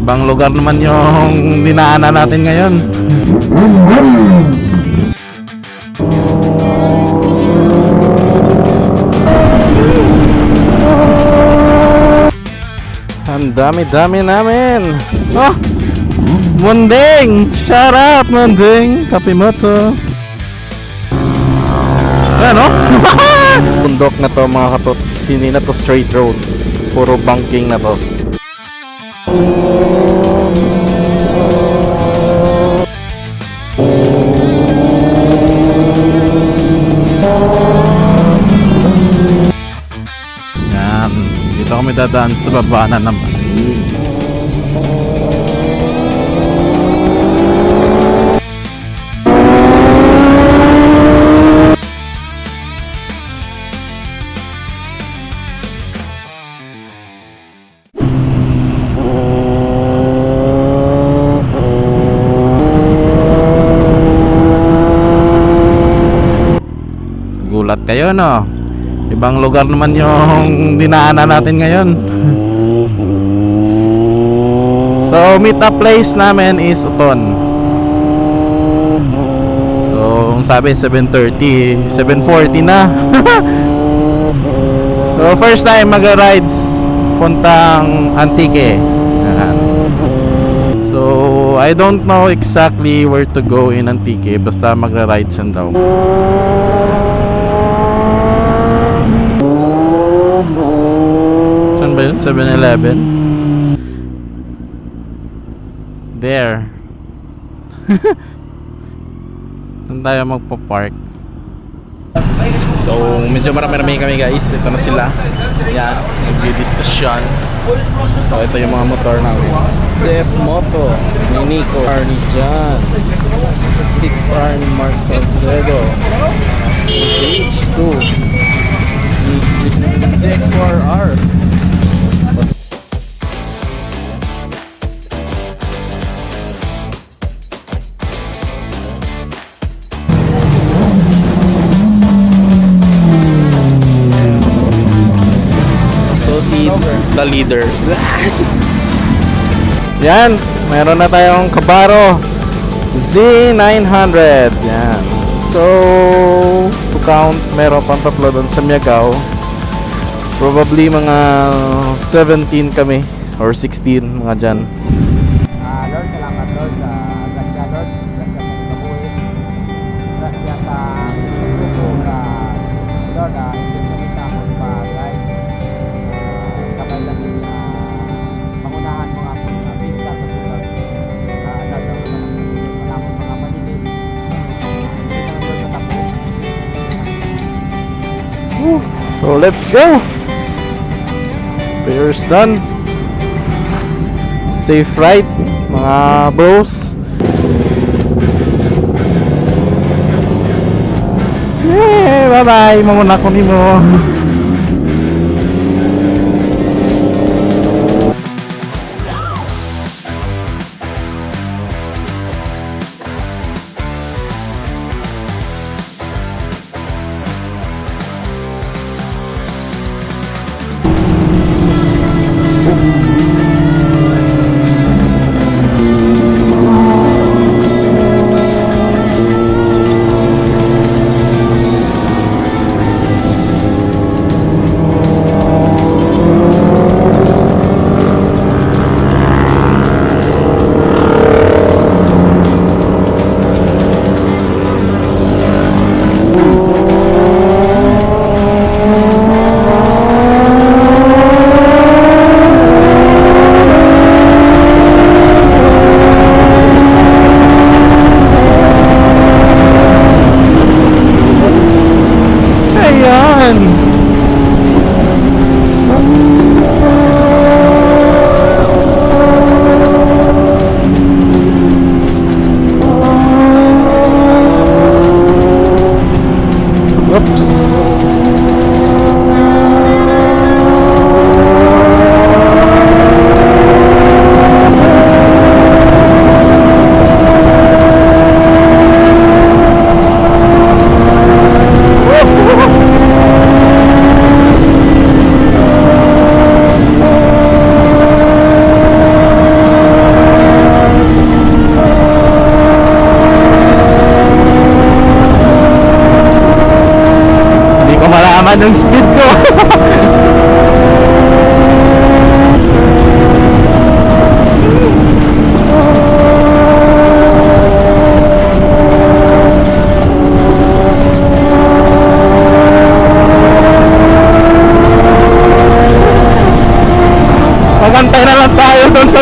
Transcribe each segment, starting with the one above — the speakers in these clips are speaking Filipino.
Ibang lugar naman yung dinaanan natin ngayon. Ang dami-dami namin. Oh! Munding! Shout out, Munding! Kapimoto. Ano? Bundok na to mga katots. Hindi na to straight road. Puro banking na to. Yan. Dito kami dadaan sa baba na naman. Gulat kayo, no? Ibang lugar naman yung dinaanan natin ngayon. So meet up place namin is Uton. So sabi 7:30, 7:40 na. So first time mag-rides puntang Antique. Ayan. So I don't know exactly where to go in Antique, basta magra-rides yan daw. Saan ba yun? 7-Eleven? There. Saan tayo magpa-park? So medyo marami-rami kami guys. Ito na sila. Yan, nag-discussion. So ito yung mga motor namin. Def Moto, Nico, Arnie John, 6R ni Mark Salcedo, H2, X4R. The leader. Yan, meron na tayong Kabaro Z900. Yan. So, to count, meron pang tatlo doon sa Miagao. Probably mga 17 kami or 16 mga dyan. Lord, salamat Lord sa grasya Lord. Grasya sa kabuhi. Grasya sa grupo na Lord, imbes na sa akong pag-ride. Kapag lang din pangunahan mo nga akong pizza at Lord. Lord, imbes mo na akong mga manilin. Imbes na Lord sa tapo. So, let's go! Prayers done. Safe ride mga bros. Yay! Bye bye! Mamuna ko nimo.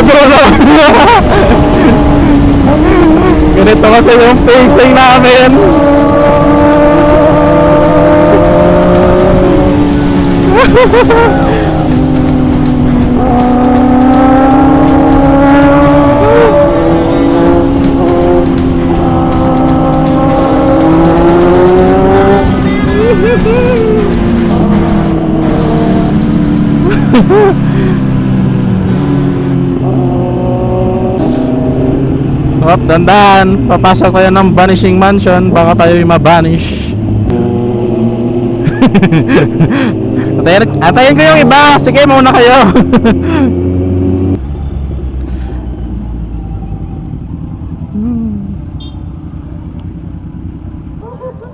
dulo. Ganito kasi yung pacing namin. Hop, dandan. Papasok tayo ng vanishing mansion. Baka tayo mabanish. Antayin ko yung iba. Sige, mauna kayo.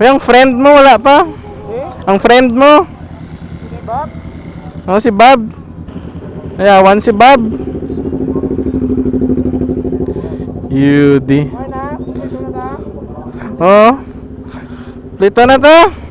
Yung friend mo wala pa? Ang friend mo? Si Bob? Oh, si Bob. Ayawan si Bob. Yudi. Ay na, ito na ka. Oh. Plito na to.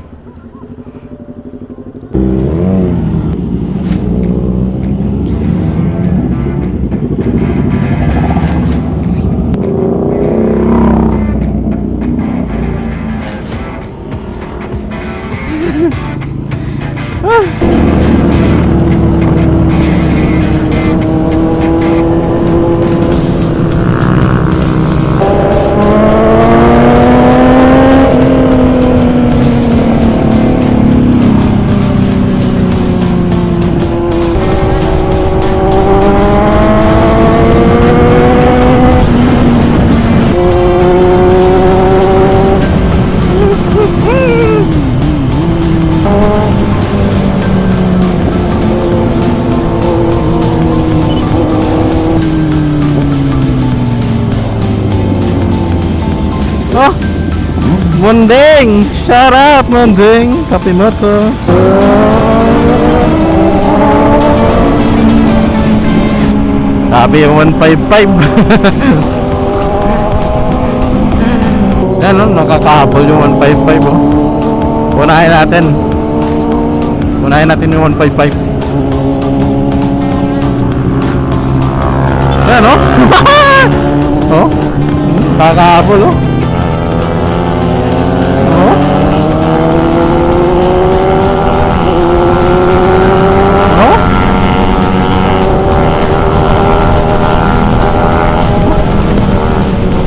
Oh, Munding! Shut up, Munding! Kape mo to. Sabi yung 155. Yan, no? Nakakahabol yung 155, oh. Unahin natin. Unahin natin yung 155. Yan, no? Oh? Nakakahabol, oh.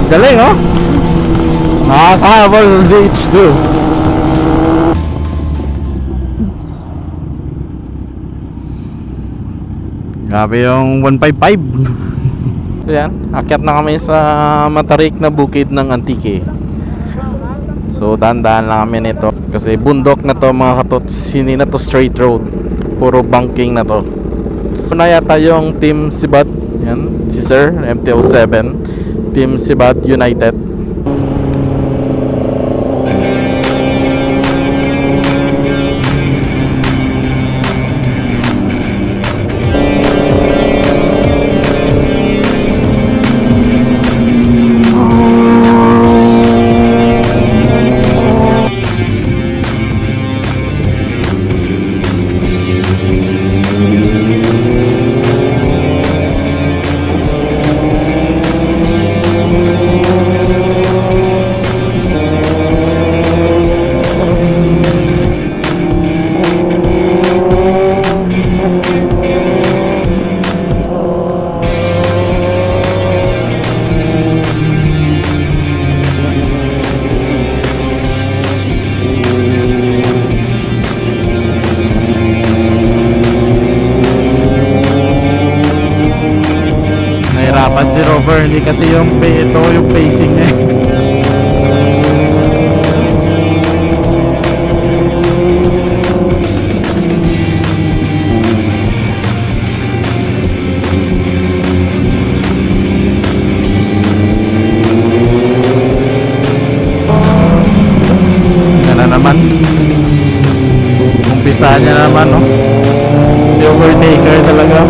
Galing, oh. Nakakahabol sa ZH2. Grabe yung 155. Ayan, akyat na kami sa matarik na bukid ng Antique. So dahan-dahan lang kami nito kasi bundok na to mga katots. Hindi na to straight road, puro banking na to. Una yata yung Team Sibat. Yan, si Sir MT-07, Team Sibat United. Nahirapan si Rover, hindi kasi ito yung pacing niya. Yan na naman. Umpisa niya naman, no? Si overtaker talaga.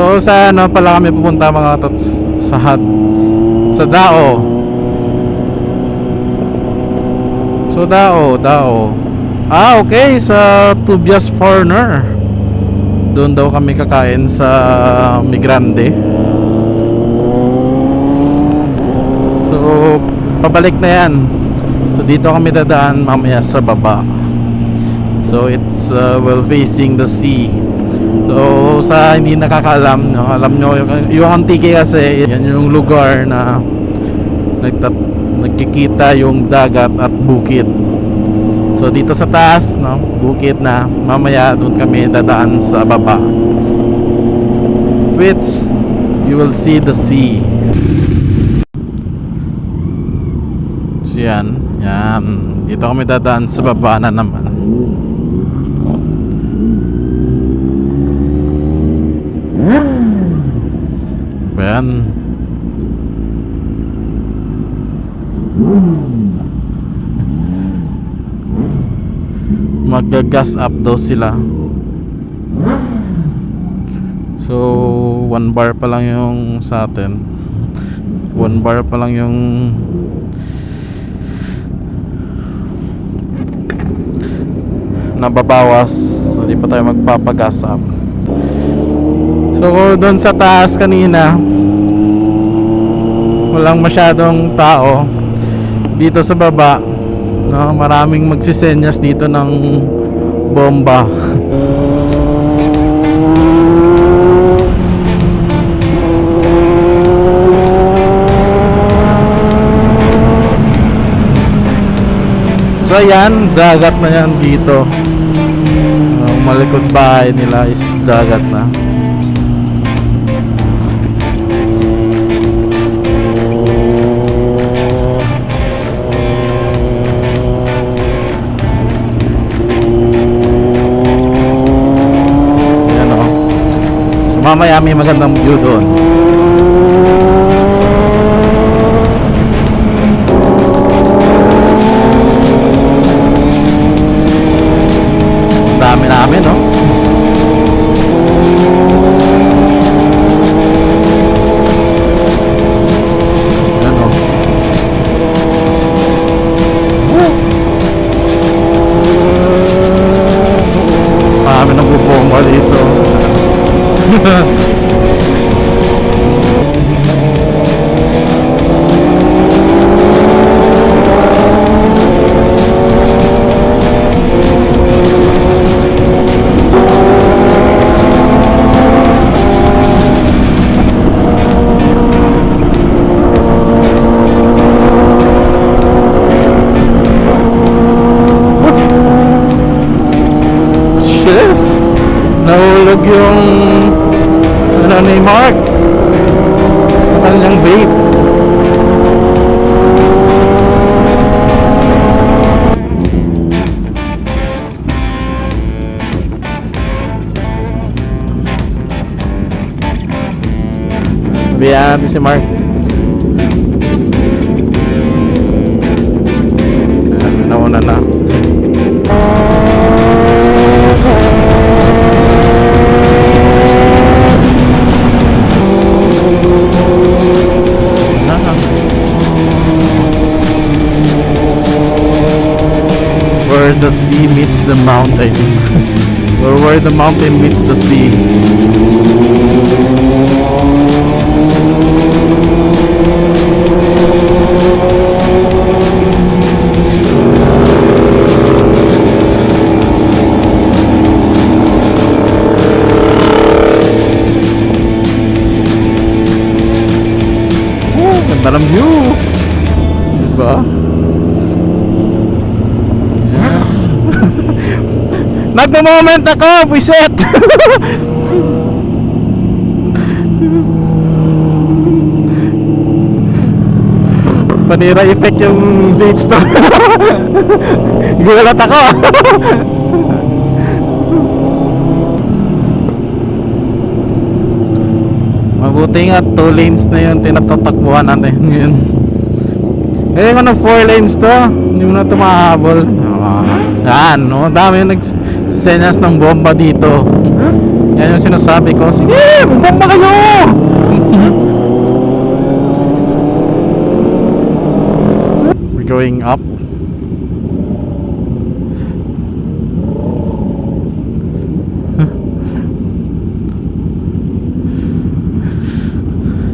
So sa ano pala kami pupunta mga tots? Sa Dao. So Dao. Ah, okay, sa Tubias Foreigner. Doon daw kami kakain sa Migrande. So pabalik na yan. So dito kami dadaan mamaya sa baba. So it's well facing the sea. So sa hindi nakakaalam, no, alam nyo yung Antique kasi yan yung lugar na nagkikita yung dagat at bukid. So dito sa taas, no, bukid na, mamaya doon kami dadaan sa baba, which you will see the sea. So yan dito kami dadaan sa baba na naman. Yan. Mag-gas up daw sila. So 1 bar pa lang yung sa atin. 1 bar pa lang yung nababawas. So di pa tayo magpapagas up. So doon sa taas kanina walang masyadong tao. Dito sa baba, no, maraming magsisenyas dito ng bomba. So ayan, dagat na yan dito. Ang malikod bahay nila is dagat na. Mamaya may magandang view doon. Dami namin, no? Yan, no? Dami ng bubomba dito. Yes! Nahulog yung ano ni Mark, ang kanyang bait. Sabihan natin si Mark. Ayan, nauna na. Where the sea meets the mountain. Or where the mountain meets the sea. Ganda ng view. Diba? Nagmo-moment ako, buiset. Panira effect yung ZH to. Gulat ako. Mabuti nga 2 lanes na yun tinatatakbuhan natin ngayon. Eh kung 4 lanes to, hindi mo na ito makahabol. Yan, no? Dami yung nagsenyas ng bomba dito. Yan yung yung sinasabi ko. Sige, bumba kayo! We're going up.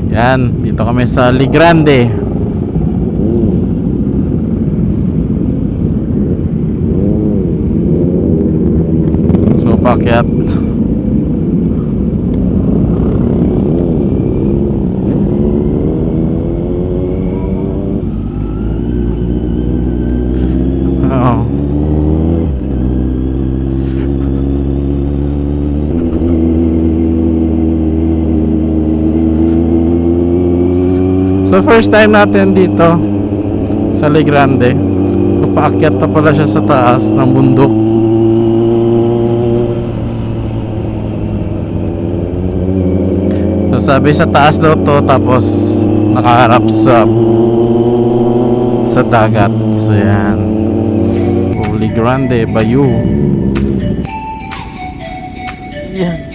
Yan, dito kami sa Ligrande. So, paakyat. Oo. So first time natin dito sa Ligrande. Paakyat na pala siya sa taas ng bundok. So sabi sa taas daw to, tapos nakaharap sa dagat. So yan, Ligrande Bayou. Yan.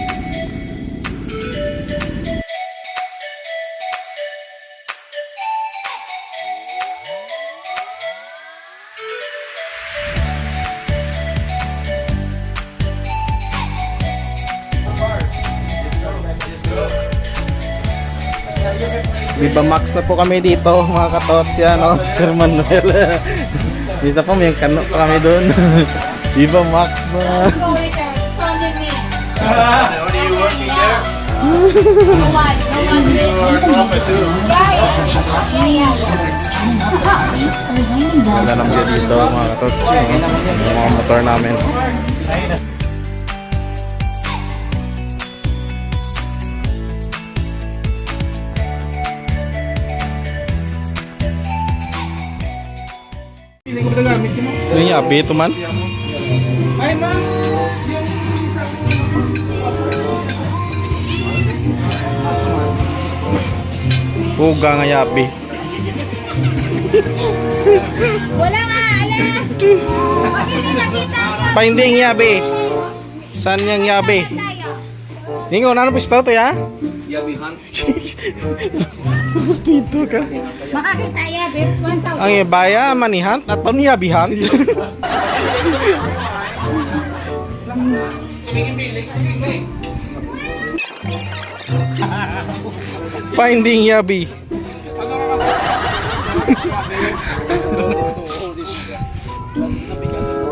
Viva Max na po kami dito mga katots yan, no? Sir Manuel. Dito po may kano pa kami doon. Viva Max na. Wala naman dyan dito mga katots, no? Yung mga motor namin. Ini abe itu man. Puga nga yabi. Wala nga, ala. Pag hindi nakita ka. Painding yabi. San yang yabi? Ningo nano pisto to ya? Yabihan. Gusto ito ka. Makakita ya, babe. 1,000. Ang ibaya manihan at paniyabihan. Finding yabi.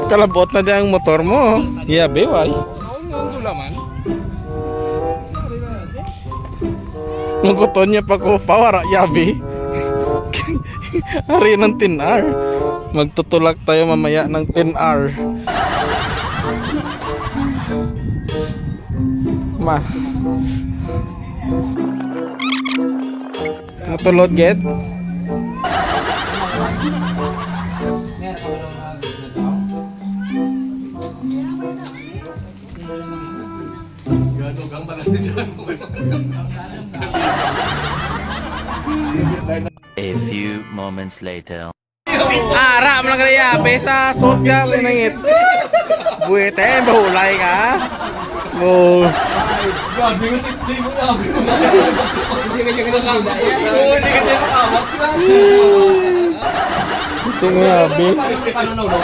Kalabot na din ang motor mo. Yabi, why? Nuguton niya pa ko pawara yabi. Hari ng 10R. Magtutulak tayo mamaya ng 10R. Ma. Matulog get? A few moments later. Ara mo lang kaya pesa suot ka pinangit. Buwete bahulay ka. Bos. Grabe ko si Dave mo nga. Hindi ka niya nakawat. Oo, hindi ka niya nakawat. Ito nga yabi. Paano na ulo?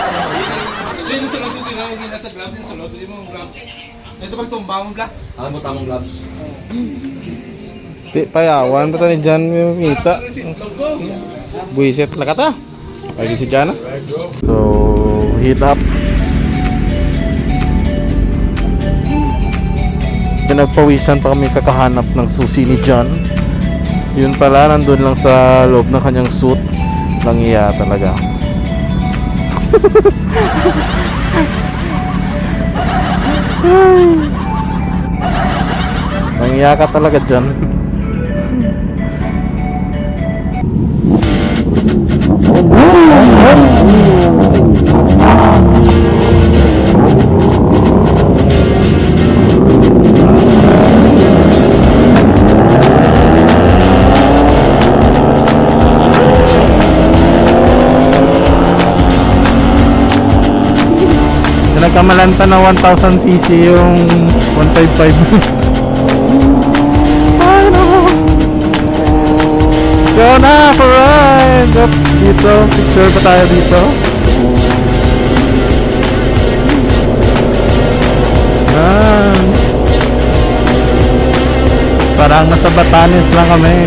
Dito sa loob din ako nasa gloves, sa loob din mo gloves. Ito pag tumba mo bla. Alam mo tamang gloves. Ti payawan pa tani dyan yung kita. Buisit lakata. Lagi si Jana. So heat up. Pinagpawisan pa kami kakahanap ng susi ni John. Yun pala, nandun lang sa loob ng kanyang suit. Langiya talaga. Langiya ka talaga John. Nagkamalanta na 1000cc yung 155. go na for ride! Oops, dito. Picture pa tayo dito. Yan. Parang nasa Batanes lang kami.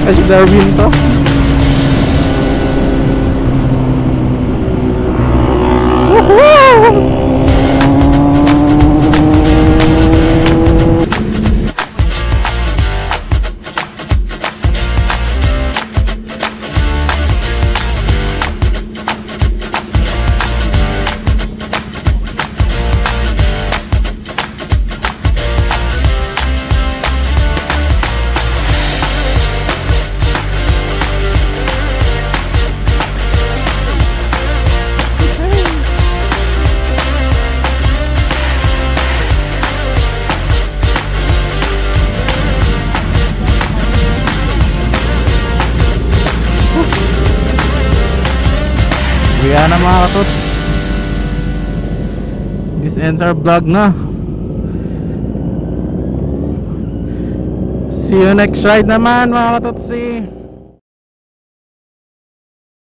Ay, si Darwin to. Woohoo! Kaya na mga katots, this ends our vlog na. See you next ride naman mga katotsi.